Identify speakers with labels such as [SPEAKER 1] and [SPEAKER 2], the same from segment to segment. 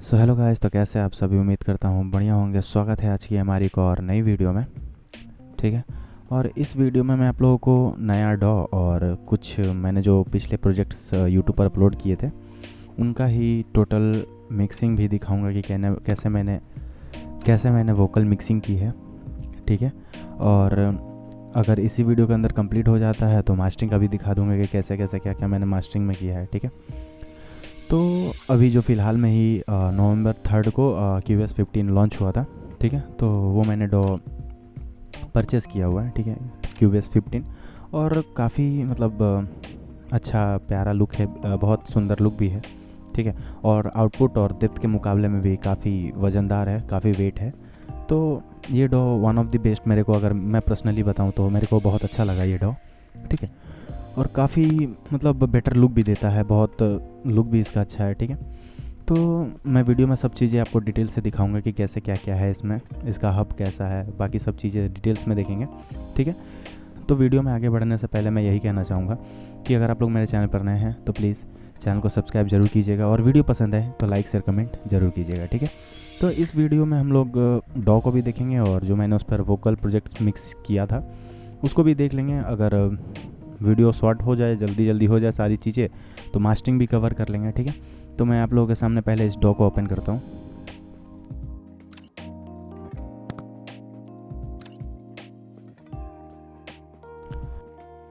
[SPEAKER 1] So hello guys, तो कैसे आप सभी? उम्मीद करता हूँ बढ़िया होंगे। स्वागत है आज की हमारी एक और नई वीडियो में। ठीक है। और इस वीडियो में मैं आप लोगों को नया डॉ और कुछ मैंने जो पिछले प्रोजेक्ट्स यूट्यूब पर अपलोड किए थे उनका ही टोटल मिक्सिंग भी दिखाऊंगा कि कैसे मैंने वोकल मिक्सिंग की है। ठीक है। और अगर इसी वीडियो के अंदर कंप्लीट हो जाता है तो मास्टरिंग का भी दिखा दूंगा कि कैसे कैसे क्या क्या मैंने मास्टरिंग में किया है। ठीक है। तो अभी जो फ़िलहाल में ही नवंबर 3 को QS15 लॉन्च हुआ था। ठीक है। तो वो मैंने डॉ परचेज़ किया हुआ है। ठीक है। QS15 और काफ़ी मतलब अच्छा प्यारा लुक है, बहुत सुंदर लुक भी है। ठीक है। और आउटपुट और डेप्थ के मुकाबले में भी काफ़ी वज़नदार है, काफ़ी वेट है। तो ये डॉ वन ऑफ द बेस्ट मेरे को, अगर मैं पर्सनली बताऊं तो मेरे को बहुत अच्छा लगा ये डॉ। ठीक है। और काफ़ी मतलब बेटर लुक भी देता है, बहुत लुक भी इसका अच्छा है। ठीक है। तो मैं वीडियो में सब चीज़ें आपको डिटेल से दिखाऊंगा कि कैसे क्या क्या है इसमें, इसका हब कैसा है, बाकी सब चीज़ें डिटेल्स में देखेंगे। ठीक है। तो वीडियो में आगे बढ़ने से पहले मैं यही कहना चाहूँगा कि अगर आप लोग मेरे चैनल पर नए हैं तो प्लीज़ चैनल को सब्सक्राइब जरूर कीजिएगा और वीडियो पसंद है तो लाइक शेयर कमेंट जरूर कीजिएगा। ठीक है। तो इस वीडियो में हम लोग डॉ को भी देखेंगे और जो मैंने उस पर वोकल प्रोजेक्ट मिक्स किया था उसको भी देख लेंगे। अगर वीडियो शॉर्ट हो जाए, जल्दी जल्दी हो जाए सारी चीज़ें, तो मास्टरिंग भी कवर कर लेंगे। ठीक है। तो मैं आप लोगों के सामने पहले इस डॉ को ओपन करता हूँ।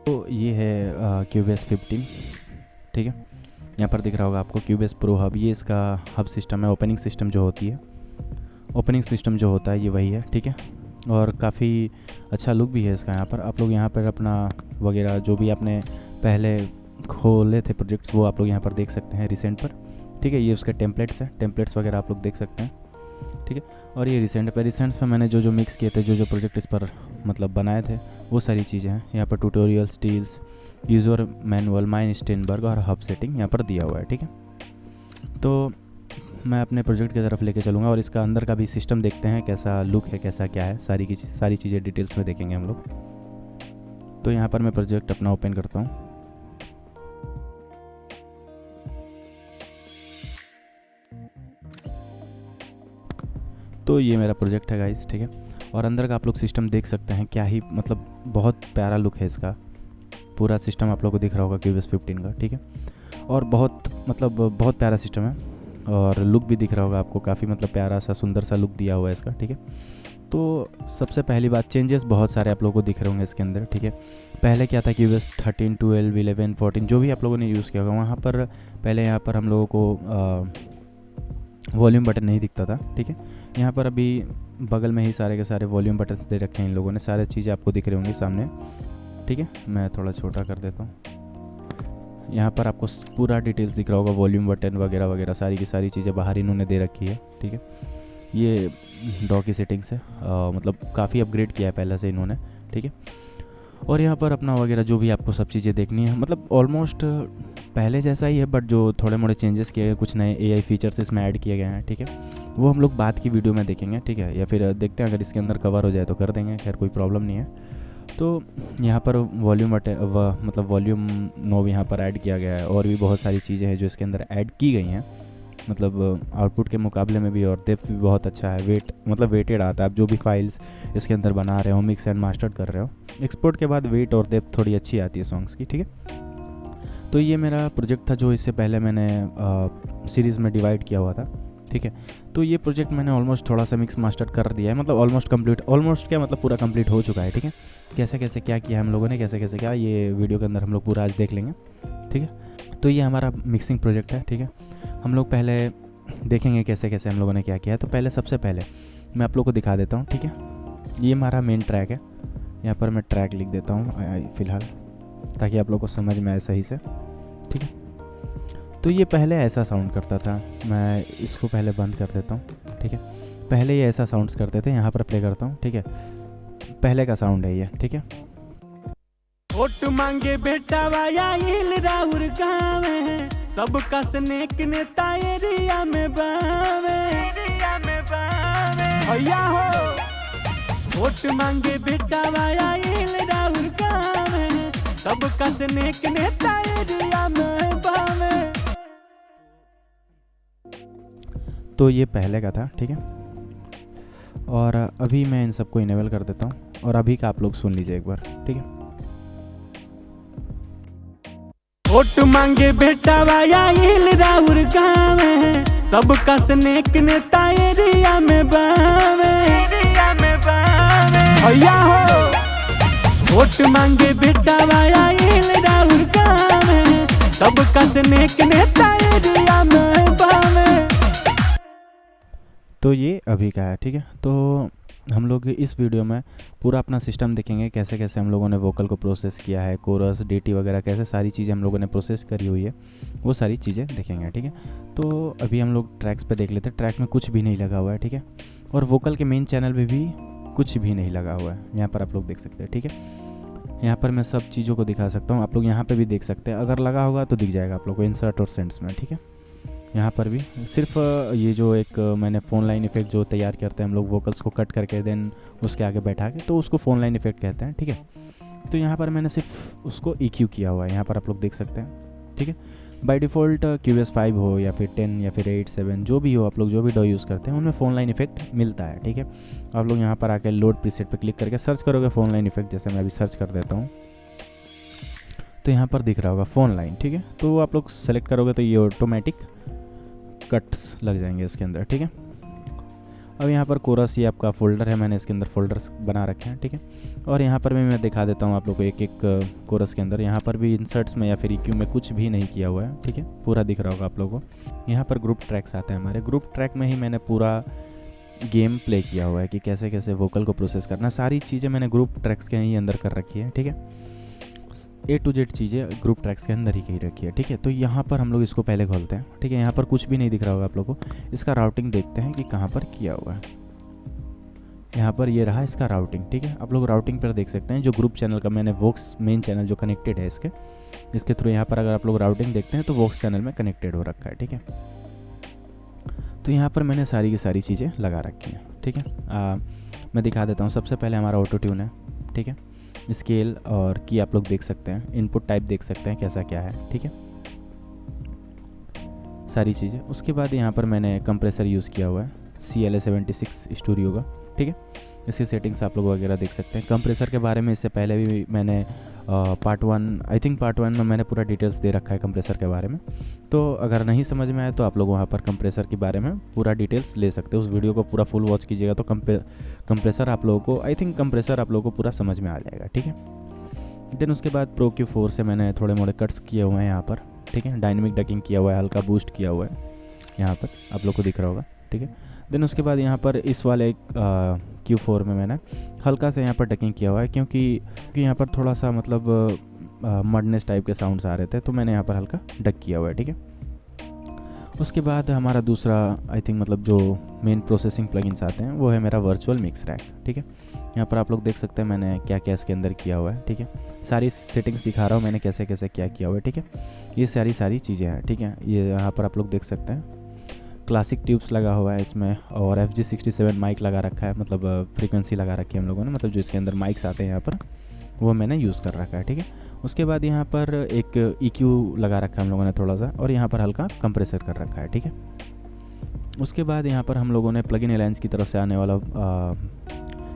[SPEAKER 1] तो ये है QS15। ठीक है। यहाँ पर दिख रहा होगा आपको QS प्रो हब, ये इसका हब सिस्टम है। ओपनिंग सिस्टम जो होती है, ओपनिंग सिस्टम जो होता है ये वही है। ठीक है। और काफ़ी अच्छा लुक भी है इसका। यहाँ पर आप लोग यहाँ पर अपना वगैरह जो भी आपने पहले खोले थे प्रोजेक्ट्स वो आप लोग यहाँ पर देख सकते हैं रिसेंट पर। ठीक है। ये उसके टेम्पलेट्स हैं, टेम्पलेट्स वगैरह आप लोग देख सकते हैं। ठीक है। और ये रिसेंट्स में मैंने जो मिक्स किए थे, जो प्रोजेक्ट इस पर मतलब बनाए थे, वो सारी चीज़ें हैं यहाँ पर। ट्यूटोरियल, स्टील्स, यूज़र मैनुअल, माइन स्टेनबर्ग और हब सेटिंग यहाँ पर दिया हुआ है। ठीक है। तो मैं अपने प्रोजेक्ट की तरफ लेके चलूँगा और इसका अंदर का भी सिस्टम देखते हैं कैसा लुक है, कैसा क्या है, सारी चीज़ें डिटेल्स में देखेंगे हम लोग। तो यहाँ पर मैं प्रोजेक्ट अपना ओपन करता हूँ। तो ये मेरा प्रोजेक्ट है गाइस। ठीक है। और अंदर का आप लोग सिस्टम देख सकते हैं, क्या ही मतलब बहुत प्यारा लुक है इसका। पूरा सिस्टम आप लोग को दिख रहा होगा QS15 का। ठीक है। और बहुत प्यारा सिस्टम है और लुक भी दिख रहा होगा आपको, काफ़ी मतलब प्यारा सा सुंदर सा लुक दिया हुआ है इसका। ठीक है। तो सबसे पहली बात, चेंजेस बहुत सारे आप लोगों को दिख रहे होंगे इसके अंदर। ठीक है। पहले क्या था, QS13, 12, 11, 14 जो भी आप लोगों ने यूज़ किया होगा, वहाँ पर पहले यहाँ पर हम लोगों को वॉल्यूम बटन नहीं दिखता था। ठीक है। यहाँ पर अभी बगल में ही सारे के सारे वॉल्यूम बटन दे रखे हैं इन लोगों ने, सारी चीज़ें आपको दिख रही होंगी सामने। ठीक है। मैं थोड़ा छोटा कर देता हूँ। यहाँ पर आपको पूरा डिटेल्स दिख रहा होगा, वॉल्यूम बटन वगैरह वगैरह सारी की सारी चीज़ें बाहर इन्होंने दे रखी है। ठीक है। ये डॉ की सेटिंग्स है, मतलब काफ़ी अपग्रेड किया है पहले से इन्होंने। ठीक है। और यहाँ पर अपना वगैरह जो भी आपको सब चीज़ें देखनी है, मतलब ऑलमोस्ट पहले जैसा ही है, बट जो थोड़े मोड़े चेंजेस किए गए, कुछ नए AI फीचर्स इसमें ऐड किए गए हैं। ठीक है। वो हम लोग बाद की वीडियो में देखेंगे। ठीक है। या फिर देखते हैं, अगर इसके अंदर कवर हो जाए तो कर देंगे, खैर कोई प्रॉब्लम नहीं है। तो यहाँ पर वॉल्यूम मतलब वॉल्यूम नोब यहाँ पर ऐड किया गया है और भी बहुत सारी चीज़ें हैं जो इसके अंदर ऐड की गई हैं। मतलब आउटपुट के मुकाबले में भी और डेप्थ भी बहुत अच्छा है। वेटेड आता है। आप जो भी फाइल्स इसके अंदर बना रहे हो, मिक्स एंड मास्टर कर रहे हो, एक्सपोर्ट के बाद वेट और डेप्थ थोड़ी अच्छी आती है सॉन्ग्स की। ठीक है। तो ये मेरा प्रोजेक्ट था जो इससे पहले मैंने सीरीज़ में डिवाइड किया हुआ था। ठीक है। तो ये प्रोजेक्ट मैंने ऑलमोस्ट थोड़ा सा मिक्स मास्टर कर दिया है, मतलब ऑलमोस्ट क्या मतलब पूरा कंप्लीट हो चुका है। ठीक है। कैसे कैसे क्या किया हम लोगों ने, कैसे कैसे क्या, ये वीडियो के अंदर हम लोग पूरा आज देख लेंगे। ठीक है। तो ये हमारा मिक्सिंग प्रोजेक्ट है। ठीक है। हम लोग पहले देखेंगे कैसे कैसे हम लोगों ने क्या किया है। तो सबसे पहले मैं आप लोग को दिखा देता हूँ। ठीक है। ये हमारा मेन ट्रैक है। यहाँ पर मैं ट्रैक लिख देता हूँ फ़िलहाल, ताकि आप लोग को समझ में आए सही से। ठीक है। तो ये पहले ऐसा साउंड करता था, मैं इसको पहले बंद कर देता हूँ। ठीक है। पहले ये ऐसा साउंड्स करते थे, यहाँ पर प्ले करता हूँ। ठीक है। पहले का साउंड है ये। ठीक है।
[SPEAKER 2] वोट मांगे बेटा वाया इल राहुल गावे, सब का स्नेक नेता एरिया में बावे भैया हो। वोट मांगे बेटा वाया इल राहुल गावे, सब का स्नेक नेता एरिया में बावे।
[SPEAKER 1] तो ये पहले का था, ठीक है। और अभी मैं इन सबको इनेबल कर देता हूँ और अभी का आप लोग सुन लीजिए एक बार, ठीक है।
[SPEAKER 2] वोट मांगे बेटा वाया इल राउर गाँव है, सबका स्नेक नेता एरिया में बावे भैया हो। वोट मांगे बेटा वाया इल राउर गाँव है, सबका स्नेक नेता एरिया में बावे।
[SPEAKER 1] तो ये अभी का है, ठीक है। तो हम लोग इस वीडियो में पूरा अपना सिस्टम देखेंगे, कैसे कैसे हम लोगों ने वोकल को प्रोसेस किया है, कोरस, डीटी वगैरह कैसे सारी चीज़ें हम लोगों ने प्रोसेस करी हुई है, वो सारी चीज़ें देखेंगे, ठीक है। तो अभी हम लोग ट्रैक्स पे देख लेते हैं। ट्रैक में कुछ भी नहीं लगा हुआ है, ठीक है। और वोकल के मेन चैनल पे भी कुछ भी नहीं लगा हुआ है, यहाँ पर आप लोग देख सकते हैं, ठीक है। यहाँ पर मैं सब चीज़ों को दिखा सकता हूँ, आप लोग यहाँ पर भी देख सकते हैं। अगर लगा होगा तो दिख जाएगा आप लोग को इंसर्ट और सेंड्स में, ठीक है। यहाँ पर भी सिर्फ ये जो एक मैंने फ़ोन लाइन इफेक्ट जो तैयार करते हैं हम लोग वोकल्स को कट करके देन उसके आगे बैठा के, तो उसको फ़ोन लाइन इफेक्ट कहते हैं, ठीक है। तो यहाँ पर मैंने सिर्फ उसको EQ किया हुआ है, यहाँ पर आप लोग देख सकते हैं, ठीक है। बाय डिफ़ॉल्ट QS5 हो या फिर 10 या फिर 8, 7 जो भी हो, आप लोग जो भी डॉ यूज़ करते हैं उनमें फ़ोन लाइन इफेक्ट मिलता है, ठीक है। आप लोग यहाँ पर आकर लोड प्रीसेट पर क्लिक करके सर्च करोगे फ़ोन लाइन इफेक्ट, जैसे मैं अभी सर्च कर देता हूँ तो यहाँ पर दिख रहा होगा फ़ोन लाइन, ठीक है। तो आप लोग सेलेक्ट करोगे तो ये ऑटोमेटिक कट्स लग जाएंगे इसके अंदर, ठीक है। अब यहाँ पर कोरस, ये आपका फ़ोल्डर है, मैंने इसके अंदर फ़ोल्डर्स बना रखे हैं, ठीक है। और यहाँ पर भी मैं दिखा देता हूँ आप लोग को एक एक कोरस के अंदर। यहाँ पर भी इंसर्ट्स में या फिर EQ में कुछ भी नहीं किया हुआ है, ठीक है। पूरा दिख रहा होगा आप लोगों को। यहाँ पर ग्रुप ट्रैक्स आते हैं हमारे, ग्रुप ट्रैक में ही मैंने पूरा गेम प्ले किया हुआ है कि कैसे कैसे वोकल को प्रोसेस करना, सारी चीज़ें मैंने ग्रुप ट्रैक्स के ही अंदर कर रखी है, ठीक है। A to Z चीज़ें ग्रुप ट्रैक्स के अंदर ही कही रखी है, ठीक है। तो यहाँ पर हम लोग इसको पहले खोलते हैं, ठीक है। यहाँ पर कुछ भी नहीं दिख रहा होगा आप लोगों को। इसका राउटिंग देखते हैं कि कहाँ पर किया हुआ है। यहाँ पर ये रहा इसका राउटिंग, ठीक है। आप लोग राउटिंग पर देख सकते हैं जो ग्रुप चैनल का मैंने वोक्स मेन चैनल जो कनेक्टेड है इसके थ्रू यहाँ पर अगर आप लोग राउटिंग देखते हैं तो वोक्स चैनल में कनेक्टेड हो रखा है, ठीक है। तो यहाँ पर मैंने सारी की सारी चीज़ें लगा रखी हैं, ठीक है। मैं दिखा देता हूँ। सबसे पहले हमारा ऑटो ट्यून है, ठीक है। स्केल और की आप लोग देख सकते हैं, इनपुट टाइप देख सकते हैं कैसा क्या है, ठीक है, सारी चीज़ें। उसके बाद यहाँ पर मैंने कंप्रेसर यूज़ किया हुआ है CLA76 स्टूडियो का, ठीक है। इसकी सेटिंग्स आप लोग वगैरह देख सकते हैं। कंप्रेसर के बारे में इससे पहले भी मैंने पार्ट 1 में मैंने पूरा डिटेल्स दे रखा है कंप्रेसर के बारे में। तो अगर नहीं समझ में आए तो आप लोग वहाँ पर कंप्रेसर के बारे में पूरा डिटेल्स ले सकते हो। उस वीडियो को पूरा फुल वॉच कीजिएगा तो कंप्रेसर आप लोगों को कंप्रेसर आप लोगों को पूरा समझ में आ जाएगा, ठीक है। देन उसके बाद Pro Q4 से मैंने थोड़े मोड़े कट्स किए हुए हैं यहाँ पर, ठीक है। डायनेमिक डकिंग किया हुआ है, हल्का बूस्ट किया हुआ है, यहाँ पर आप लोग को दिख रहा होगा, ठीक है। देन उसके बाद यहाँ पर इस वाले Q4 में मैंने हल्का सा यहाँ पर डकिंग किया हुआ है क्योंकि यहाँ पर थोड़ा सा मतलब मडनेस टाइप के साउंड्स आ रहे थे, तो मैंने यहाँ पर हल्का डक किया हुआ है, ठीक है। उसके बाद हमारा दूसरा मतलब जो मेन प्रोसेसिंग प्लगइन्स आते हैं वो है मेरा वर्चुअल मिक्स रैक, ठीक है। यहाँ पर आप लोग देख सकते हैं मैंने क्या क्या इसके अंदर किया हुआ है, ठीक है। सारी सेटिंग्स दिखा रहा हूँ मैंने कैसे कैसे क्या किया हुआ है, ठीक है। ये सारी चीज़ें हैं, ठीक है। ये यहाँ पर आप लोग देख सकते हैं क्लासिक ट्यूब्स लगा हुआ है इसमें और FG67 माइक लगा रखा है, मतलब फ्रीक्वेंसी लगा रखी है हम लोगों ने, मतलब जो इसके अंदर माइक्स आते हैं यहाँ पर वो मैंने यूज़ कर रखा है, ठीक है। उसके बाद यहाँ पर एक EQ लगा रखा है हम लोगों ने थोड़ा सा, और यहाँ पर हल्का कंप्रेसर कर रखा है, ठीक है। उसके बाद यहाँ पर हम लोगों ने प्लगइन अलायंस की तरफ से आने वाला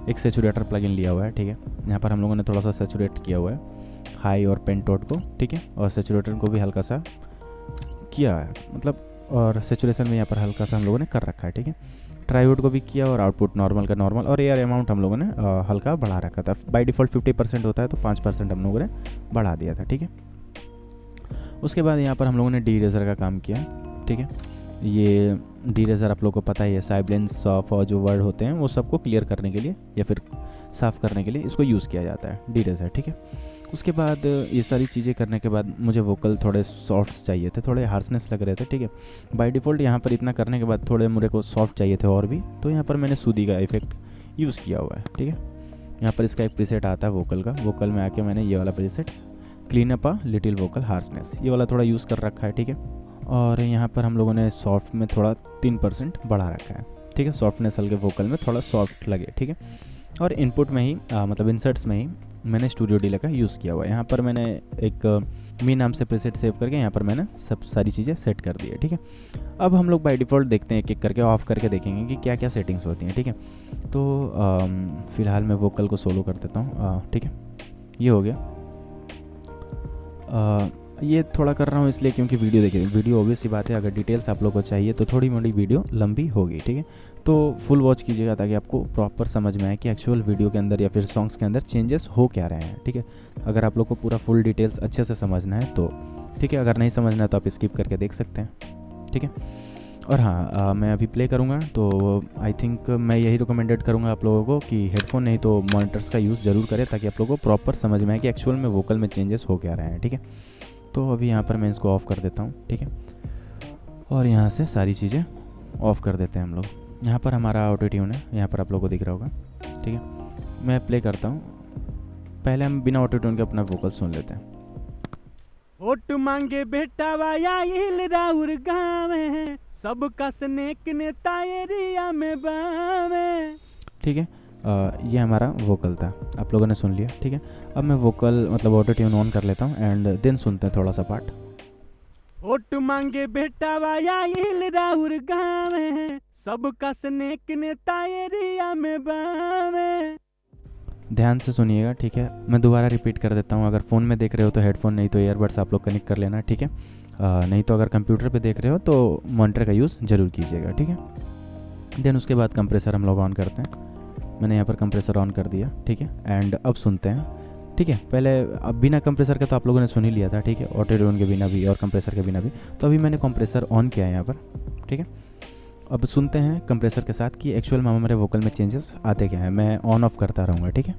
[SPEAKER 1] एक सैचुरेटर प्लगइन लिया हुआ है, ठीक है। यहाँ पर हम लोगों ने थोड़ा सा सैचुरेट किया हुआ है हाई और पेंटोड को, ठीक है, और सैचुरेटर को भी हल्का सा किया है, मतलब और सैचुरेशन में यहाँ पर हल्का सा हम लोगों ने कर रखा है, ठीक है। ट्राइवुड को भी किया और आउटपुट नॉर्मल का नॉर्मल, और एयर अमाउंट हम लोगों ने हल्का बढ़ा रखा था। बाय डिफ़ॉल्ट 50% होता है तो 5% हम लोगों ने बढ़ा दिया था, ठीक है। उसके बाद यहाँ पर हम लोगों ने डी-रेजर का काम किया, ठीक है। ये डी-रेजर आप लोगों को पता ही है, साइलेंस, सॉफ्ट और जो वर्ड होते हैं वो सबको क्लियर करने के लिए या फिर साफ़ करने के लिए इसको यूज़ किया जाता है, डी-रेजर, ठीक है। उसके बाद ये सारी चीज़ें करने के बाद मुझे वोकल थोड़े सॉफ्ट चाहिए थे, थोड़े हार्सनेस लग रहे थे, ठीक है। बाय डिफ़ॉल्ट यहाँ पर इतना करने के बाद थोड़े मुझे को सॉफ्ट चाहिए थे और भी, तो यहाँ पर मैंने सूदी का इफेक्ट यूज़ किया हुआ है, ठीक है। यहाँ पर इसका एक प्रीसेट आता है वोकल का, वोकल में आके मैंने ये वाला preset clean up a little vocal harshness ये वाला थोड़ा यूज़ कर रखा है, ठीक है। और यहाँ पर हम लोगों ने सॉफ्ट में थोड़ा 3% बढ़ा रखा है, ठीक है। सॉफ्टनेस हल्के वोकल में थोड़ा सॉफ्ट लगे, ठीक है। और इनपुट में ही मतलब इंसर्ट्स में ही मैंने स्टूडियो डीलर का यूज़ किया हुआ है। यहाँ पर मैंने एक मी नाम से प्रीसेट सेव करके यहाँ पर मैंने सब सारी चीज़ें सेट कर दी है, ठीक है। अब हम लोग बाय डिफ़ॉल्ट देखते हैं, एक एक करके ऑफ करके देखेंगे कि क्या क्या सेटिंग्स होती हैं, ठीक है। तो फ़िलहाल मैं वोकल को सोलो कर देता हूँ, ठीक है, ये हो गया। ये थोड़ा कर रहा हूँ इसलिए क्योंकि वीडियो ऑब्वियस सी बात है, अगर डिटेल्स आप लोग को चाहिए तो थोड़ी मोड़ी वीडियो लंबी होगी, ठीक है। तो फुल वॉच कीजिएगा ताकि आपको प्रॉपर समझ में आए कि एक्चुअल वीडियो के अंदर या फिर सॉन्ग्स के अंदर चेंजेस हो क्या रहे हैं, ठीक है। अगर आप लोग को पूरा फुल डिटेल्स अच्छे से समझना है तो ठीक है, अगर नहीं समझना है तो आप स्किप करके देख सकते हैं, ठीक है। और हाँ, मैं अभी प्ले करूँगा तो आई थिंक मैं यही रिकमेंडेड करूँगा आप लोगों को कि हेडफोन नहीं तो मॉनिटर्स का यूज़ ज़रूर करें ताकि आप लोगों को प्रॉपर समझ में आए कि एक्चुअल में वोकल में चेंजेस हो क्या रहे हैं, ठीक है। तो अभी यहाँ पर मैं इसको ऑफ़ कर देता हूँ, ठीक है, और यहाँ से सारी चीज़ें ऑफ़ कर देते हैं हम लोग। यहाँ पर हमारा ऑटो ट्यून है, यहाँ पर आप लोगों को दिख रहा होगा, ठीक है। मैं प्ले करता हूँ, पहले हम बिना ऑटो ट्यून के अपना वोकल सुन लेते हैं।
[SPEAKER 2] वोट मांगे बेटा वाया राउर गावे, सबका स्नेक नेता एरिया में बावे,
[SPEAKER 1] ठीक है। ये हमारा वोकल था, आप लोगों ने सुन लिया, ठीक है। अब मैं वोकल मतलब ऑटो ट्यून ऑन कर लेता हूँ एंड देन सुनते हैं थोड़ा सा पार्ट।
[SPEAKER 2] वोट मांगे बेटा वाया राउर गावे, सबका स्नेक नेता एरिया में बावे।
[SPEAKER 1] ध्यान से सुनिएगा, ठीक है। मैं दोबारा रिपीट कर देता हूँ, अगर फ़ोन में देख रहे हो तो हेडफोन नहीं तो ईयरबड्स आप लोग कनेक्ट कर लेना, ठीक है। नहीं तो अगर कंप्यूटर पे देख रहे हो तो मॉनिटर का यूज़ ज़रूर कीजिएगा, ठीक है। देन उसके बाद कंप्रेसर हम लोग ऑन करते हैं। मैंने यहाँ पर कंप्रेसर ऑन कर दिया, ठीक है। एंड अब सुनते हैं, ठीक है। पहले अब बिना कंप्रेसर के तो आप लोगों ने सुन ही लिया था, ठीक है, ऑटो ट्यून के बिना भी और कंप्रेसर के बिना भी। तो अभी मैंने कंप्रेसर ऑन किया है यहाँ पर, ठीक है। अब सुनते हैं कंप्रेसर के साथ कि एक्चुअल में हमारे वोकल में चेंजेस आते क्या हैं। मैं ऑन ऑफ करता रहूँगा, ठीक है।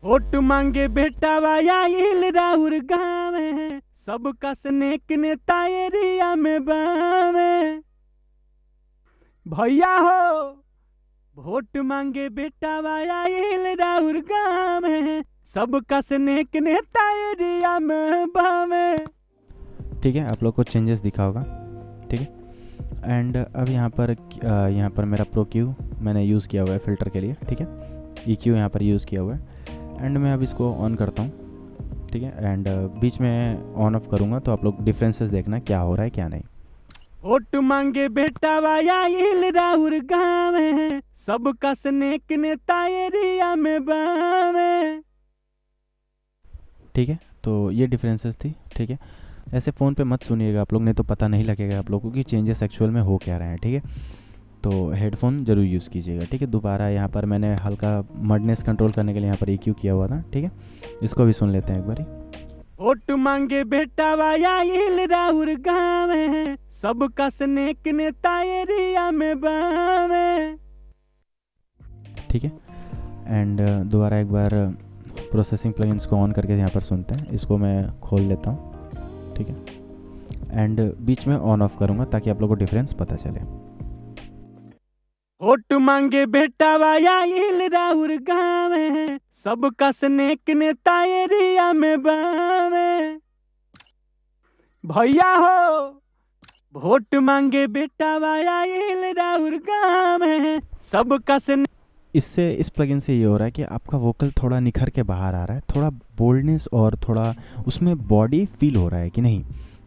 [SPEAKER 2] वोट मांगे बेटा वाया राउर गावे, सबका स्नेक नेता एरिया में बावे। भैया हो वोट मांगे बेटा वाया राउर गावे, सबका स्नेक नेता एरिया में बावे।
[SPEAKER 1] ठीक है, आप लोग को चेंजेस दिखा होगा, ठीक है। एंड अब यहाँ पर मेरा प्रो क्यू मैंने यूज़ किया हुआ है फ़िल्टर के लिए, ठीक है। ई क्यू यहाँ पर यूज़ किया हुआ है। एंड मैं अब इसको ऑन करता हूँ, ठीक है। एंड बीच में ऑन ऑफ करूँगा तो आप लोग डिफरेंसेस देखना क्या हो रहा है क्या नहीं।
[SPEAKER 2] वोट मांगे बेटा वाया राउर गावे, सबका स्नेक नेता एरिया में बावे।
[SPEAKER 1] ठीक है, तो ये डिफरेंसेस थी, ठीक है। ऐसे फ़ोन पे मत सुनिएगा आप लोग, नहीं तो पता नहीं लगेगा आप लोगों को कि चेंजेस एक्चुअल में हो क्या रहे हैं, ठीक है। तो हेडफोन ज़रूर यूज़ कीजिएगा, ठीक है। दोबारा यहाँ पर मैंने हल्का मडनेस कंट्रोल करने के लिए यहाँ पर EQ किया हुआ था, ठीक है। इसको भी सुन लेते हैं एक बारी।
[SPEAKER 2] वोट मांगे बेटा वाया राउर गावे, सबका स्नेक नेता एरिया में बावे।
[SPEAKER 1] ठीक है। एंड दोबारा एक बार प्रोसेसिंग प्लगइन्स को ऑन करके यहाँ पर सुनते हैं। इसको मैं खोल लेता हूँ, ठीक है। एंड बीच में ऑन ऑफ करूँगा ताकि आप लोगों को डिफरेंस पता चले।
[SPEAKER 2] वोट मांगे बेटा वाया राउर गावे, सबका स्नेक नेता एरिया में बावे। भैया हो वोट मांगे बेटा वाया राउर गावे, सबका स्नेक।
[SPEAKER 1] इससे इस प्लगइन से ये हो रहा है कि आपका वोकल थोड़ा निखर के बाहर आ रहा है, थोड़ा बोल्डनेस और थोड़ा उसमें बॉडी फील हो रहा है कि नहीं,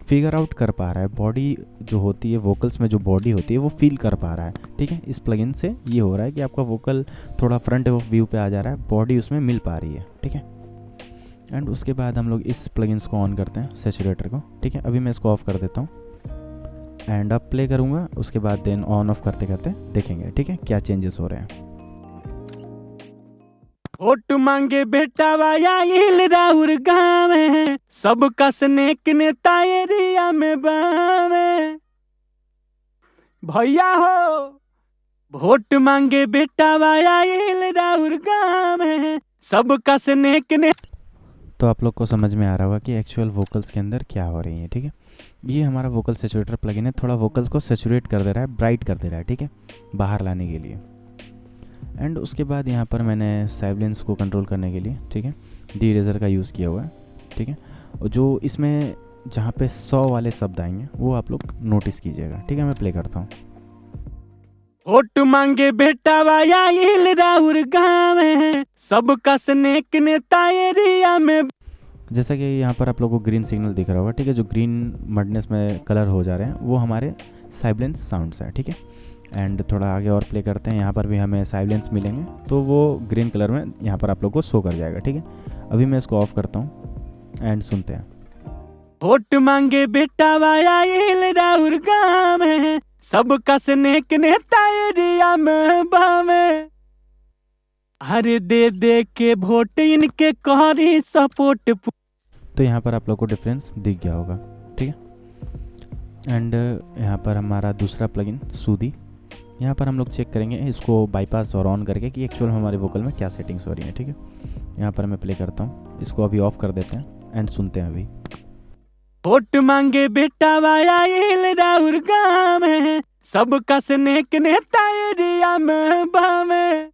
[SPEAKER 1] फिगर आउट कर पा रहा है। बॉडी जो होती है वोकल्स में, जो बॉडी होती है वो फील कर पा रहा है, ठीक है। इस प्लगइन से ये हो रहा है कि आपका वोकल थोड़ा फ्रंट व्यू पे आ जा रहा है, बॉडी उसमें मिल पा रही है, ठीक है। एंड उसके बाद हम लोग इस प्लगइन्स को ऑन करते हैं, सैचुरेटर को, ठीक है। अभी मैं इसको ऑफ कर देता हूँ एंड अब प्ले करूँगा, उसके बाद देन ऑन ऑफ करते करते देखेंगे, ठीक है, क्या चेंजेस हो रहे हैं।
[SPEAKER 2] वोट मांगे बेटा वाया राउर गावे, सबका स्नेक नेता एरिया में बावे। भैया हो वोट मांगे बेटा वाया राउर गावे, सबका स्नेक ने।
[SPEAKER 1] तो आप लोग को समझ में आ रहा होगा कि एक्चुअल वोकल्स के अंदर क्या हो रही है, ठीक है। ये हमारा वोकल सैचुरेटर प्लगइन है, थोड़ा वोकल्स को सैचुरेट कर दे रहा है, ब्राइट कर दे रहा है, ठीक है, बाहर लाने के लिए। एंड उसके बाद यहाँ पर मैंने साइलेंस को कंट्रोल करने के लिए, ठीक है, डी-इरेजर का यूज़ किया हुआ है, ठीक है। और जो इसमें जहाँ पे 100 वाले शब्द आएंगे वो आप लोग नोटिस कीजिएगा, ठीक है। मैं प्ले करता हूँ।
[SPEAKER 2] वोट मांगे बेटा वाया इल राउर गाँव है, सबका स्नेक नेता एरिया में।
[SPEAKER 1] जैसा कि यहाँ पर आप लोगों को ग्रीन सिग्नल दिख रहा होगा, ठीक है, जो ग्रीन मडनेस में कलर हो जा रहे हैं वो हमारे साइलेंस साउंड्स हैं, ठीक है। एंड थोड़ा आगे और प्ले करते हैं, यहाँ पर भी हमें साइलेंस मिलेंगे तो वो ग्रीन कलर में यहाँ पर आप लोग को शो कर जाएगा, ठीक है। अभी मैं इसको ऑफ करता हूँ एंड सुनते हैं।
[SPEAKER 2] वोट मांगे बेटा वाया इल राउर गाँव है, सबका स्नेक नेता एरिया में बावे। हर दे दे के वोट इनके करी सपोर्ट।
[SPEAKER 1] तो यहाँ पर आप लोग को डिफरेंस दिख गया होगा, ठीक है। एंड यहाँ पर हमारा दूसरा प्लगइन सूदी, यहाँ पर हम लोग चेक करेंगे इसको बाईपास और ऑन करके कि एक्चुअल हमारे वोकल में क्या सेटिंग्स हो रही हैं, ठीक है। यहाँ पर मैं प्ले करता हूँ, इसको अभी ऑफ कर देते हैं एंड सुनते हैं अभी।
[SPEAKER 2] वोट मांगे बेटा वाया इल राउर गाँव है, सबका स्नेक नेता एरिया में बावे।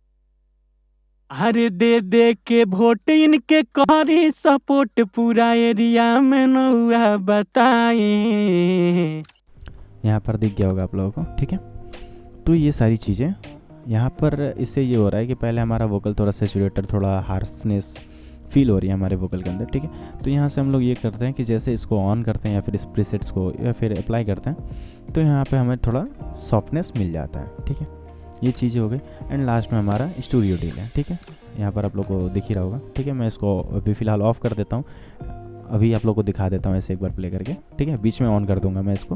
[SPEAKER 2] हर दे दे के वोट इनके करी सपोर्ट, पूरा एरिया में नौआ बताए।
[SPEAKER 1] यहाँ पर दिख गया होगा आप लोगों को, ठीक है। तो ये सारी चीज़ें यहाँ पर इससे ये हो रहा है कि पहले हमारा वोकल थोड़ा सैचुरेटेड, थोड़ा हार्शनेस फील हो रही है हमारे वोकल के अंदर, ठीक है। तो यहाँ से हम लोग ये करते हैं कि जैसे इसको ऑन करते हैं या फिर इस प्रीसेट्स को या फिर अप्लाई करते हैं तो यहाँ पे हमें थोड़ा सॉफ्टनेस मिल जाता है, ठीक है। ये चीज़ें हो गई। एंड लास्ट में हमारा स्टूडियो डील है, ठीक है, यहाँ पर आप लोग को दिख ही रहा होगा, ठीक है। मैं इसको अभी फ़िलहाल ऑफ कर देता हूँ, अभी आप लोग को दिखा देता हूँ ऐसे एक बार प्ले करके, ठीक है। बीच में ऑन कर दूँगा मैं इसको।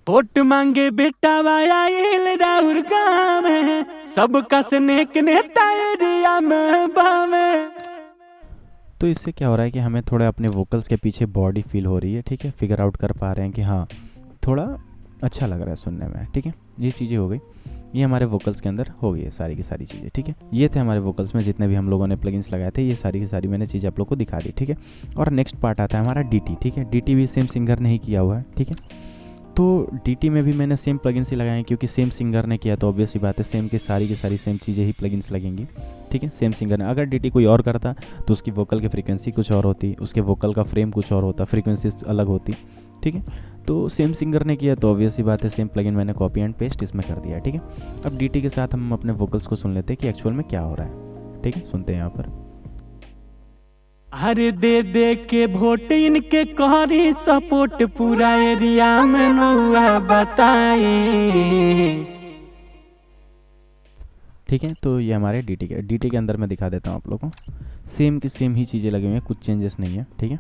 [SPEAKER 2] वोट मांगे बेटा वाया इल राउर गाँव है, सबका स्नेक नेता एरिया में बावे।
[SPEAKER 1] तो इससे क्या हो रहा है कि हमें थोड़ा अपने वोकल्स के पीछे बॉडी फील हो रही है, ठीक है। फिगर आउट कर पा रहे हैं कि हाँ थोड़ा अच्छा लग रहा है सुनने में, ठीक है। ये चीज़ें हो गई, ये हमारे वोकल्स के अंदर हो गई है सारी की सारी चीज़ें, ठीक है। ये थे हमारे वोकल्स में जितने भी हम लोगों ने प्लगइन्स लगाए थे, ये सारी की सारी मैंने चीज़ें आप लोग को दिखा दी, ठीक है। और नेक्स्ट पार्ट आता है हमारा डीटी, ठीक है। डीटी भी सेम सिंगर ने ही किया हुआ है, ठीक है। तो डीटी में भी मैंने सेम प्लगइन्स ही लगाए हैं क्योंकि सेम सिंगर ने किया तो ऑब्वियस ही बात है सेम की सारी सेम चीज़ें ही प्लगइन्स लगेंगी, ठीक है। सेम सिंगर ने, अगर डीटी कोई और करता तो उसकी वोकल की फ्रीक्वेंसी कुछ और होती, उसके वोकल का फ्रेम कुछ और होता, फ्रीक्वेंसी अलग होती, ठीक है। तो सेम सिंगर ने किया तो ऑब्वियस ही बात है सेम प्लगइन मैंने कॉपी एंड पेस्ट इसमें कर दिया है, ठीक है। अब डीटी के साथ हम अपने वोकल्स को सुन लेते हैं कि एक्चुअल में क्या हो रहा है, ठीक है। सुनते हैं यहाँ पर।
[SPEAKER 2] हर दे दे के वोट इनके करी सपोर्ट, पूरा एरिया में नौआ बताए।
[SPEAKER 1] ठीक है, तो ये हमारे डीटी के अंदर मैं दिखा देता हूँ आप लोगों को। सेम की सेम ही चीज़ें लगी हुई हैं, कुछ चेंजेस नहीं है, ठीक है।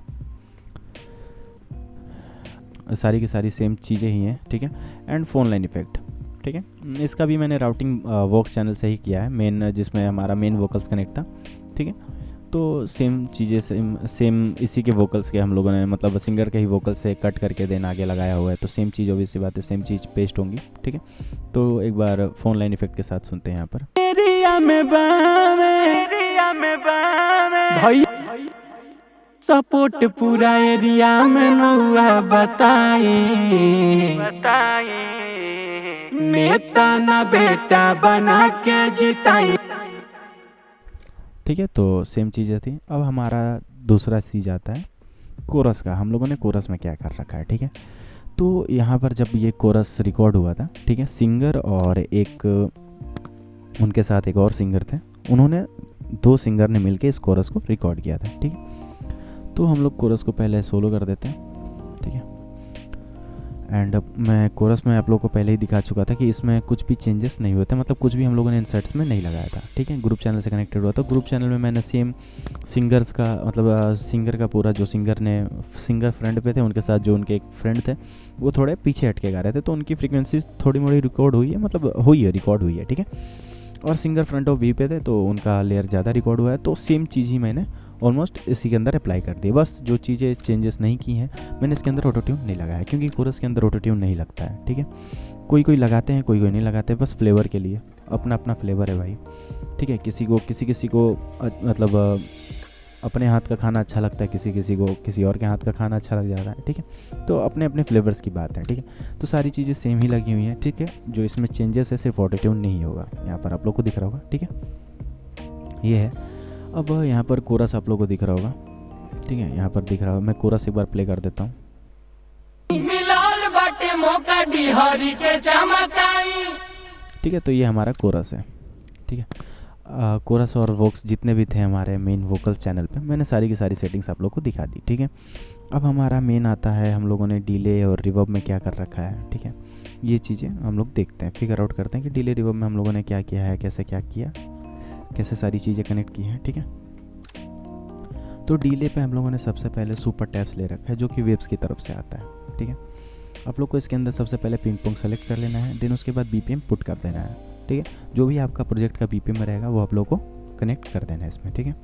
[SPEAKER 1] सारी की सारी सेम चीज़ें ही हैं, ठीक है। एंड फोन लाइन इफेक्ट, ठीक है, इसका भी मैंने राउटिंग वॉक्स चैनल से ही किया है, मेन जिसमें हमारा मेन वोकल्स कनेक्ट था, ठीक है। तो सेम चीज़ें सेम इसी के वोकल्स के हम लोगों ने मतलब सिंगर के ही वोकल से कट करके देन आगे लगाया हुआ है, तो सेम चीज़ ऑब्वियस सी बात है सेम चीज़ पेस्ट होंगी, ठीक है। तो एक बार फोन लाइन इफेक्ट के साथ सुनते हैं यहाँ पर।
[SPEAKER 2] एरिया में भाई सपोर्ट, पूरा एरिया में नौआ बताए। नेता ना बेटा बना के जिताई,
[SPEAKER 1] ठीक है। तो सेम चीज़ें थी। अब हमारा दूसरा चीज़ आता है कोरस का। हम लोगों ने कोरस में क्या कर रखा है, ठीक है। तो यहाँ पर जब ये कोरस रिकॉर्ड हुआ था, ठीक है, सिंगर और एक उनके साथ एक और सिंगर थे, उन्होंने दो सिंगर ने मिलके इस कोरस को रिकॉर्ड किया था, ठीक है। तो हम लोग कोरस को पहले सोलो कर देते हैं, ठीक है। एंड मैं कोरस में आप लोगों को पहले ही दिखा चुका था कि इसमें कुछ भी चेंजेस नहीं हुए थे, मतलब कुछ भी हम लोगों ने इंसर्ट्स में नहीं लगाया था, ठीक है। ग्रुप चैनल से कनेक्टेड हुआ था। ग्रुप चैनल में मैंने सेम सिंगर्स का मतलब सिंगर का पूरा जो सिंगर फ्रेंड पे थे उनके साथ जो उनके एक फ्रेंड थे वो थोड़े पीछे हटके गा रहे थे, तो उनकी फ्रीक्वेंसी थोड़ी मोड़ी रिकॉर्ड हुई है, मतलब हुई है, रिकॉर्ड हुई है, ठीक है। और सिंगर फ्रंट ऑफ वी पे थे तो उनका लेयर ज़्यादा रिकॉर्ड हुआ है, तो सेम चीज़ ही मैंने ऑलमोस्ट इसी के अंदर अप्लाई कर दी। बस जो चीज़ें चेंजेस नहीं की हैं, मैंने इसके अंदर ऑटोट्यून नहीं लगाया क्योंकि कोरस के अंदर ऑटोट्यून नहीं लगता है, ठीक है। कोई लगाते हैं, कोई नहीं लगाते, बस फ्लेवर के लिए, अपना अपना फ्लेवर है भाई, ठीक है। किसी को मतलब अपने हाथ का खाना अच्छा लगता है, किसी को किसी और के हाथ का खाना अच्छा लग जाता है, ठीक है। तो अपने अपने फ्लेवर्स की बात है, ठीक है। तो सारी चीज़ें सेम ही लगी हुई हैं, ठीक है। जो इसमें चेंजेस है सिर्फ ऑटोट्यून नहीं होगा, यहाँ पर आप लोग को दिख रहा होगा, ठीक है। ये है। अब यहाँ पर कोरस आप लोग को दिख रहा होगा, ठीक है, यहाँ पर दिख रहा होगा। मैं कोरस एक बार प्ले कर देता हूँ। ठीक है। तो ये हमारा कोरस है, ठीक है। कोरस और वोक्स जितने भी थे हमारे मेन वोकल चैनल पे, मैंने सारी की सारी सेटिंग्स आप लोग को दिखा दी, ठीक है। अब हमारा मेन आता है, हम लोगों ने डिले और रिवर्ब में क्या कर रखा है, ठीक है। ये चीज़ें हम लोग देखते हैं, फिगर आउट करते हैं कि डिले रिवर्ब में हम लोगों ने क्या किया है, कैसे क्या किया, कैसे सारी चीज़ें कनेक्ट की हैं, ठीक है। तो डिले पे हम लोगों ने सबसे पहले सुपर टैप्स ले रखा है जो कि वेव्स की तरफ से आता है, ठीक है। आप लोग को इसके अंदर सबसे पहले पिंग पोंग सेलेक्ट कर लेना है, देन उसके बाद बीपीएम पुट कर देना है, ठीक है। जो भी आपका प्रोजेक्ट का बीपीएम रहेगा वो आप लोग को कनेक्ट कर देना है इसमें, ठीक है।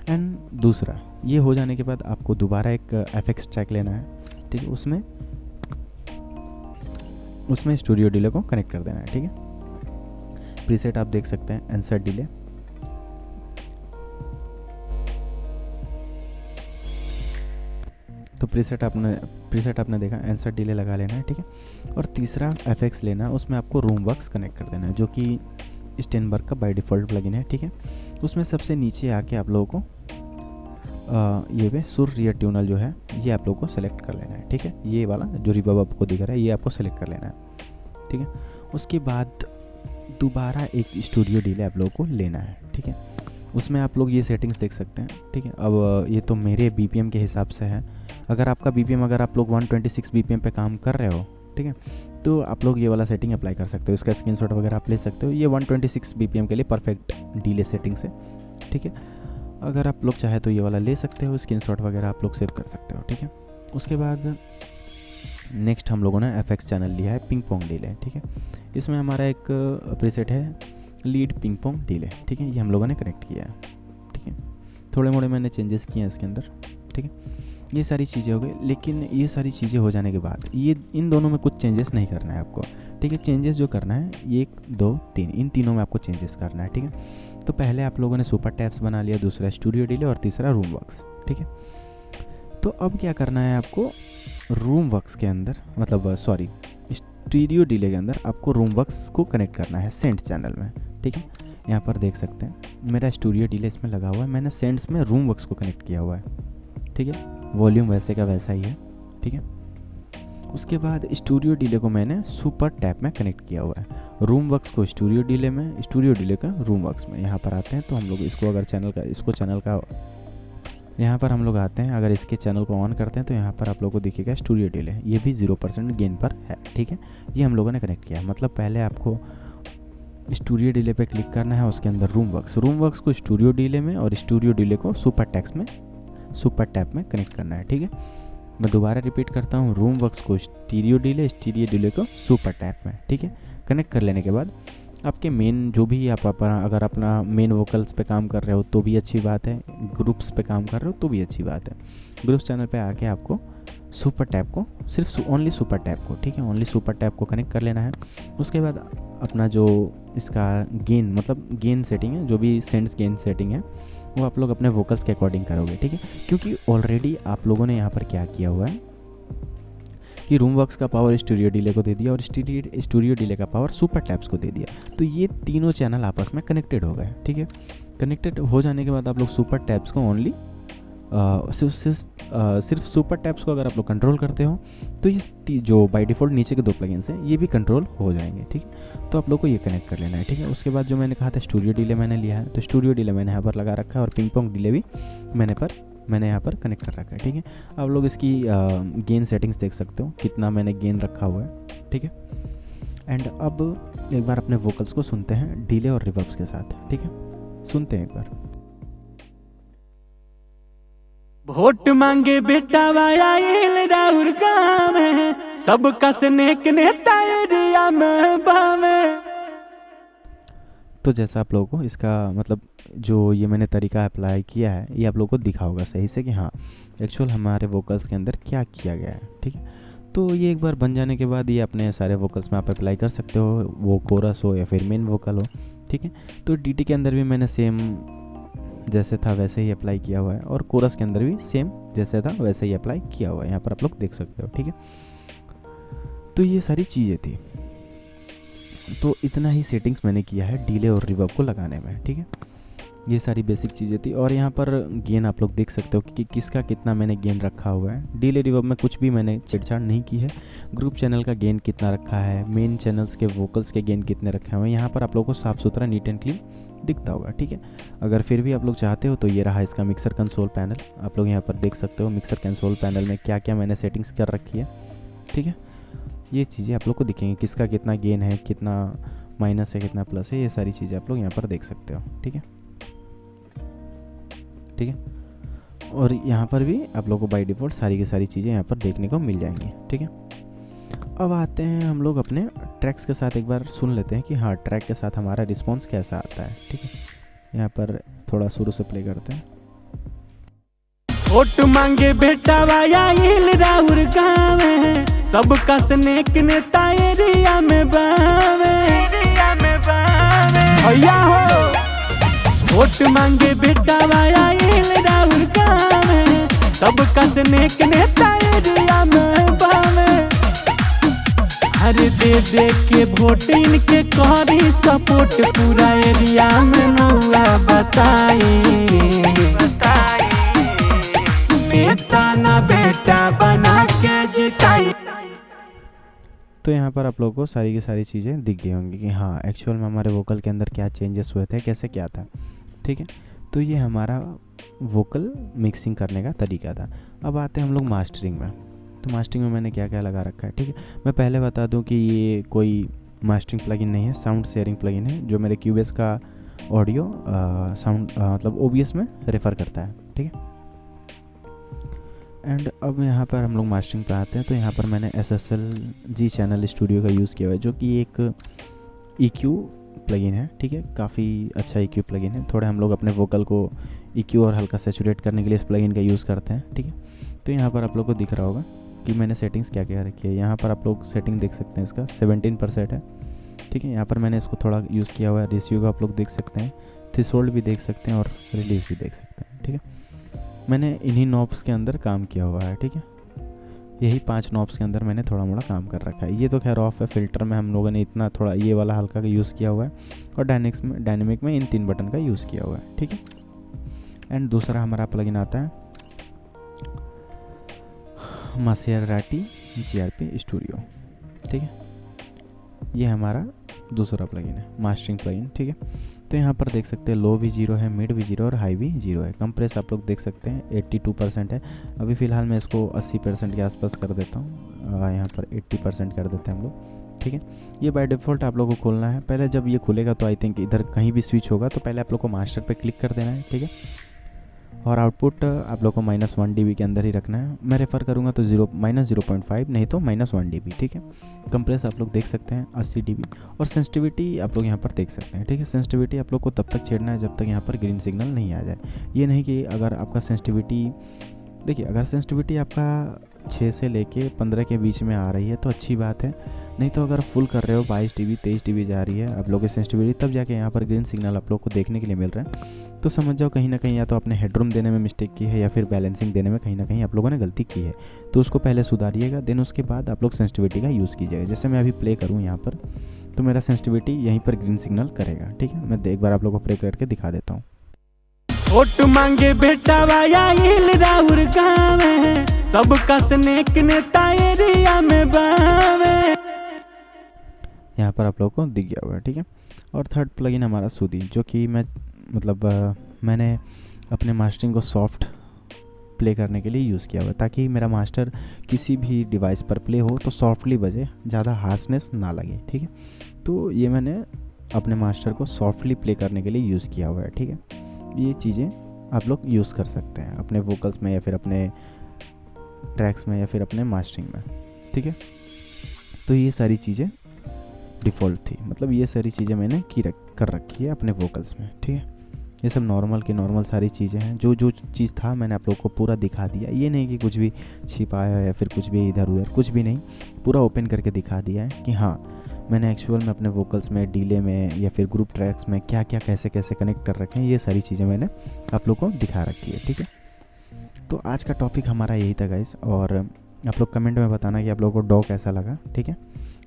[SPEAKER 1] एंड दूसरा ये हो जाने के बाद आपको दोबारा एक एफएक्स ट्रैक लेना है, ठीक है। उसमें स्टूडियो डिले को कनेक्ट कर देना है, ठीक है। प्रीसेट आप देख सकते हैं, इंसर्ट डिले, तो प्रीसेट आपने देखा, इंसर्ट डिले लगा लेना है, ठीक है। और तीसरा एफएक्स लेना है, उसमें आपको रूमवर्क्स कनेक्ट कर देना है जो कि स्टेनबर्ग का बाय डिफ़ॉल्ट प्लगइन है, ठीक है। उसमें सबसे नीचे आके आप लोगों को ये पे सुर रियर ट्यूनल जो है ये आप लोगों को सेलेक्ट कर लेना है, ठीक है। ये वाला जो रिवर्ब आपको दिख रहा है ये आपको सेलेक्ट कर लेना है, ठीक है। उसके बाद दोबारा एक स्टूडियो डिले आप लोगों को लेना है, ठीक है। उसमें आप लोग ये सेटिंग्स देख सकते हैं, ठीक है। अब ये तो मेरे बीपीएम के हिसाब से है, अगर आपका बीपीएम अगर आप लोग 126 बीपीएम पे काम कर रहे हो, ठीक है, तो आप लोग ये वाला सेटिंग अप्लाई कर सकते हो, इसका स्क्रीनशॉट वगैरह आप ले सकते हो। ये 126 बीपीएम के लिए परफेक्ट डिले सेटिंग्स है, ठीक है। अगर आप लोग चाहे तो ये वाला ले सकते हो, स्क्रीनशॉट वगैरह आप लोग सेव कर सकते हो, ठीक है। उसके बाद नेक्स्ट हम लोगों ने एफएक्स चैनल लिया है पिंग पोंग डिले, ठीक है। इसमें हमारा एक प्रीसेट है लीड पिंग पोंग डिले, ठीक है। ये हम लोगों ने कनेक्ट किया है, ठीक है। थोड़े मोड़े मैंने चेंजेस किए हैं इसके अंदर, ठीक है। ये सारी चीज़ें हो गई, लेकिन ये सारी चीज़ें हो जाने के बाद ये इन दोनों में कुछ चेंजेस नहीं करना है आपको, ठीक है। चेंजेस जो करना है ये 1 2 3 इन तीनों में आपको चेंजेस करना है, ठीक है। तो पहले आप लोगों ने सुपर टैप्स बना लिया, दूसरा स्टूडियो डिले और तीसरा रूमवर्क्स, ठीक है। तो अब क्या करना है आपको, रूमवर्क्स के अंदर मतलब स्टूडियो डिले के अंदर आपको रूमवर्क्स को कनेक्ट करना है सेंट चैनल में, ठीक है। यहाँ पर देख सकते हैं मेरा स्टूडियो डिले इसमें लगा हुआ है, मैंने सेंट्स में रूमवर्क्स को कनेक्ट किया हुआ है, ठीक है। वॉल्यूम वैसे का वैसा ही है, ठीक है। उसके बाद स्टूडियो डिले को मैंने सुपर टैप में कनेक्ट किया हुआ है, रूमवर्क्स को स्टूडियो डिले में, स्टूडियो डिले का रूमवर्क्स में। यहाँ पर आते हैं तो हम लोग इसको अगर चैनल का यहाँ पर हम लोग आते हैं, अगर इसके चैनल को ऑन करते हैं तो यहाँ पर आप लोगों को दिखेगा स्टूडियो डिले, ये भी 0% गेन पर है, ठीक है। ये हम लोगों ने कनेक्ट किया है, मतलब पहले आपको स्टूडियो डिले पे क्लिक करना है, उसके अंदर रूमवर्क्स को स्टूडियो डिले में और स्टूडियो डिले को सुपर टैप में कनेक्ट करना है, ठीक है। मैं दोबारा रिपीट करता हूँ, रूमवर्क्स को स्टीरियो डिले को सुपर टैप में, ठीक है। कनेक्ट कर लेने के बाद आपके मेन जो भी आप अगर अपना मेन वोकल्स पे काम कर रहे हो तो भी अच्छी बात है, ग्रुप्स पे काम कर रहे हो तो भी अच्छी बात है। ग्रुप्स चैनल पे आके आपको सुपर टैप को सिर्फ ओनली सुपर टैप को, ठीक है, ओनली सुपर टैप को कनेक्ट कर लेना है। उसके बाद अपना जो इसका गेन मतलब गेन सेटिंग है, जो भी सेंट्स गेन सेटिंग है वो आप लोग अपने वोकल्स के अकॉर्डिंग करोगे, ठीक है। क्योंकि ऑलरेडी आप लोगों ने यहाँ पर क्या किया हुआ है कि रूमवर्क्स का पावर स्टूडियो डिले को दे दिया और स्टूडियो डिले का पावर सुपर टैप्स को दे दिया, तो ये तीनों चैनल आपस में कनेक्टेड हो गए, ठीक है। कनेक्टेड हो जाने के बाद आप लोग सुपर टैप्स को ओनली सिर्फ सुपर टैप्स को अगर आप लोग कंट्रोल करते हो तो ये जो बाय डिफ़ॉल्ट नीचे के 2 प्लगइन्स हैं ये भी कंट्रोल हो जाएंगे, ठीक है। तो आप लोग को ये कनेक्ट कर लेना है, ठीक है। उसके बाद जो मैंने कहा था स्टूडियो डिले मैंने लिया है, तो स्टूडियो डिले मैंने यहाँ पर लगा रखा है और पिंग पोंग डिले भी मैंने यहाँ पर कनेक्ट कर रखा है, ठीक है। आप लोग इसकी गेन सेटिंग्स देख सकते हो कितना मैंने गेन रखा हुआ है, ठीक है। एंड अब एक बार अपने वोकल्स को सुनते हैं डिले और रिवर्ब्स के साथ, ठीक है। सुनते हैं एक बार।
[SPEAKER 2] वोट मांगे बेटा वाया राउर गाँव है, सब कसने नेता एरिया में बावे।
[SPEAKER 1] तो जैसा आप लोगों को इसका मतलब जो ये मैंने तरीका अप्लाई किया है ये आप लोगों को दिखा होगा सही से कि हाँ एक्चुअल हमारे वोकल्स के अंदर क्या किया गया है, ठीक है। तो ये एक बार बन जाने के बाद ये अपने सारे वोकल्स में आप अप्लाई कर सकते हो, वो कोरस हो या फिर मेन वोकल हो, ठीक है। तो डीटी के अंदर भी मैंने सेम जैसे था वैसे ही अप्लाई किया हुआ है और कोरस के अंदर भी सेम जैसे था वैसे ही अप्लाई किया हुआ है, यहाँ पर आप लोग देख सकते हो, ठीक है। तो ये सारी चीज़ें थी, तो इतना ही सेटिंग्स मैंने किया है डिले और रिवर्ब को लगाने में, ठीक है। ये सारी बेसिक चीज़ें थी। और यहाँ पर गेन आप लोग देख सकते हो कि किसका कितना मैंने गेन रखा हुआ है। डिले रिवर्ब में कुछ भी मैंने छेड़छाड़ नहीं की है। ग्रुप चैनल का गेन कितना रखा है, मेन चैनल्स के वोकल्स के गेन कितने रखे हुए हैं, यहाँ पर आप लोगों को साफ़ सुथरा नीट एंड क्लीन दिखता होगा, ठीक है। अगर फिर भी आप लोग चाहते हो तो ये रहा इसका मिक्सर कंसोल पैनल। आप लोग यहाँ पर देख सकते हो मिक्सर कंसोल पैनल में क्या क्या मैंने सेटिंग्स कर रखी है, ठीक है। ये चीज़ें आप लोग को दिखेंगी, किसका कितना गेन है, कितना माइनस है, कितना प्लस है, ये सारी चीज़ें आप लोग यहाँ पर देख सकते हो, ठीक है, ठीक है। और यहाँ पर भी आप लोग को बाय डिफ़ॉल्ट सारी की सारी चीज़ें यहाँ पर देखने को मिल जाएंगी, ठीक है। अब आते हैं हम लोग अपने ट्रैक्स के साथ, एक बार सुन लेते हैं कि हाँ ट्रैक के साथ हमारा रिस्पॉन्स कैसा आता है, ठीक है। यहाँ पर थोड़ा शुरू से प्ले करते हैं।
[SPEAKER 2] वोट मांगे बेटा वाया इल राउर गाँव में, सबका स्नेक नेता एरिया में बावे, भैया हो। वोट मांगे बेटा वाया इल राउर गाँव में, सबका स्नेक नेता एरिया में बावे। अरे दे के वोट इनके करी सपोर्ट, पूरा एरिया में नौआ बताए, नेता ना बेटा बना के जिताई।
[SPEAKER 1] तो यहाँ पर आप लोगों को सारी की सारी चीज़ें दिख गई होंगी कि हाँ एक्चुअल में हमारे वोकल के अंदर क्या चेंजेस हुए थे, कैसे क्या था, ठीक है। तो ये हमारा वोकल मिक्सिंग करने का तरीका था। अब आते हैं हम लोग मास्टरिंग में। तो मास्टरिंग में मैंने क्या क्या लगा रखा है, ठीक है। मैं पहले बता दूं कि ये कोई मास्टरिंग प्लगइन नहीं है, साउंड शेयरिंग प्लगइन है जो मेरे क्यूबेस का ऑडियो साउंड मतलब OBS में रेफ़र करता है, ठीक है। एंड अब यहाँ पर हम लोग मास्टरिंग पे आते हैं। तो यहाँ पर मैंने SSL-G चैनल स्टूडियो का यूज़ किया हुआ है, जो कि एक EQ प्लगइन है, ठीक है। काफ़ी अच्छा EQ प्लगइन है। थोड़ा हम लोग अपने वोकल को EQ और हल्का सैचुरेट करने के लिए इस प्लगइन का यूज़ करते हैं, ठीक है। तो यहाँ पर आप लोग को दिख रहा होगा कि मैंने सेटिंग्स क्या क्या रखी है। यहाँ पर आप लोग सेटिंग देख सकते हैं, इसका 17% है, ठीक है। यहाँ पर मैंने इसको थोड़ा यूज़ किया हुआ है। रेशियो का आप लोग देख सकते हैं, थ्रेशोल्ड भी देख सकते हैं और रिलीज भी देख सकते हैं, ठीक है। मैंने इन्हीं नॉब्स के अंदर काम किया हुआ है, ठीक है। यही 5 नॉब्स के अंदर मैंने थोड़ा मोड़ा काम कर रखा है। ये तो खैर ऑफ है, फिल्टर में हम लोगों ने इतना थोड़ा ये वाला हल्का का यूज़ किया हुआ है, और डायनेमिक में इन 3 बटन का यूज़ किया हुआ है, ठीक है। एंड दूसरा हमारा प्लगइन आता है Maserati GRP स्टूडियो, ठीक है। ये हमारा दूसरा प्लगइन है, मास्टरिंग प्लगइन, ठीक है। तो यहाँ पर देख सकते हैं लो भी 0 है, मिड भी 0 और हाई भी 0 है। कंप्रेस आप लोग देख सकते हैं 82% है। अभी फ़िलहाल मैं इसको 80% के आसपास कर देता हूँ। यहाँ पर 80% कर देते हैं हम लोग, ठीक है। ये बाय डिफ़ॉल्ट आप लोग को खोलना है। पहले जब ये खुलेगा तो आई थिंक इधर कहीं भी स्विच होगा तो पहले आप लोग को मास्टर पे क्लिक कर देना है, ठीक है। और आउटपुट आप लोग को -1 dB के अंदर ही रखना है। मैं रेफ़र करूँगा तो -0.5 नहीं तो -1 dB, ठीक है। कंप्रेस आप लोग देख सकते हैं 80 dB। और सेंसिटिविटी आप लोग यहाँ पर देख सकते हैं, ठीक है। सेंसिटिविटी आप लोग को तब तक छेड़ना है जब तक यहाँ पर ग्रीन सिग्नल नहीं आ जाए। ये नहीं कि अगर आपका सेंसिटिविटी, देखिए अगर सेंसिटिविटी आपका 6 से लेके 15 के बीच में आ रही है तो अच्छी बात है, नहीं तो अगर फुल कर रहे हो 22 dB 23 dB जा रही है आप लोग की सेंसिटिविटी, तब जाके यहाँ पर ग्रीन सिग्नल आप लोग को देखने के लिए मिल रहा है। तो समझ जाओ कहीं ना कहीं या तो आपने हेडरूम देने में मिस्टेक की है या फिर बैलेंसिंग देने में कहीं ना कहीं आप लोगों ने गलती की है। तो उसको पहले सुधारिएगा, देन उसके बाद आप लोग सेंसिटिविटी का यूज़ कीजिएगा। जैसे मैं अभी प्ले करूँ यहाँ पर तो मेरा सेंसिटिविटी यहीं पर ग्रीन सिग्नल करेगा, ठीक है। मैं एक बार आप लोग को प्ले करके दिखा देता हूँ।
[SPEAKER 2] वोट मांगे बेटा वाया इल राउर गाँव में, सबका स्नेक नेता एरिया में बावे।
[SPEAKER 1] यहाँ पर आप लोग को दिख गया हुआ है, ठीक है। और थर्ड प्लगइन हमारा सुदी, जो कि मैंने अपने मास्टरिंग को सॉफ्ट प्ले करने के लिए यूज़ किया हुआ है, ताकि मेरा मास्टर किसी भी डिवाइस पर प्ले हो तो सॉफ्टली बजे, ज़्यादा हार्शनेस ना लगे, ठीक है। तो ये मैंने अपने मास्टर को सॉफ्टली प्ले करने के लिए यूज़ किया हुआ है, ठीक है। ये चीज़ें आप लोग यूज़ कर सकते हैं अपने वोकल्स में या फिर अपने ट्रैक्स में या फिर अपने मास्टरिंग में, ठीक है। तो ये सारी चीज़ें डिफ़ॉल्ट थी, मतलब ये सारी चीज़ें मैंने कर रखी है अपने वोकल्स में, ठीक है। ये सब नॉर्मल की नॉर्मल सारी चीज़ें हैं। जो जो चीज़ था मैंने आप लोग को पूरा दिखा दिया। ये नहीं कि कुछ भी छिपाया है या फिर कुछ भी इधर उधर, कुछ भी नहीं, पूरा ओपन करके दिखा दिया है कि हाँ मैंने एक्चुअल में अपने वोकल्स में, डीले में या फिर ग्रुप ट्रैक्स में क्या क्या कैसे कैसे कनेक्ट कर रखे हैं, ये सारी चीज़ें मैंने आप लोग को दिखा रखी है, ठीक है। तो आज का टॉपिक हमारा यही था गाइस। और आप लोग कमेंट में बताना कि आप लोगों को डॉ कैसा लगा, ठीक है।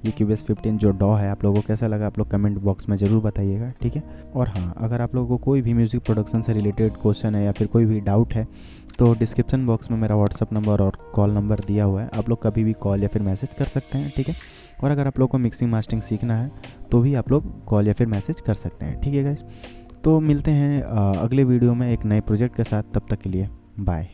[SPEAKER 1] ये Cubase 15 जो डॉ है आप लोगों को कैसा लगा, आप लोग कमेंट बॉक्स में ज़रूर बताइएगा, ठीक है। और हाँ, अगर आप लोगों को कोई भी म्यूज़िक प्रोडक्शन से रिलेटेड क्वेश्चन है या फिर कोई भी डाउट है तो डिस्क्रिप्शन बॉक्स में मेरा व्हाट्सअप नंबर और कॉल नंबर दिया हुआ है, आप लोग कभी भी कॉल या फिर मैसेज कर सकते हैं, ठीक है। और अगर आप लोग को मिक्सिंग मास्टरिंग सीखना है तो भी आप लोग कॉल या फिर मैसेज कर सकते हैं, ठीक है गाइस। तो मिलते हैं अगले वीडियो में एक नए प्रोजेक्ट के साथ, तब तक के लिए बाय।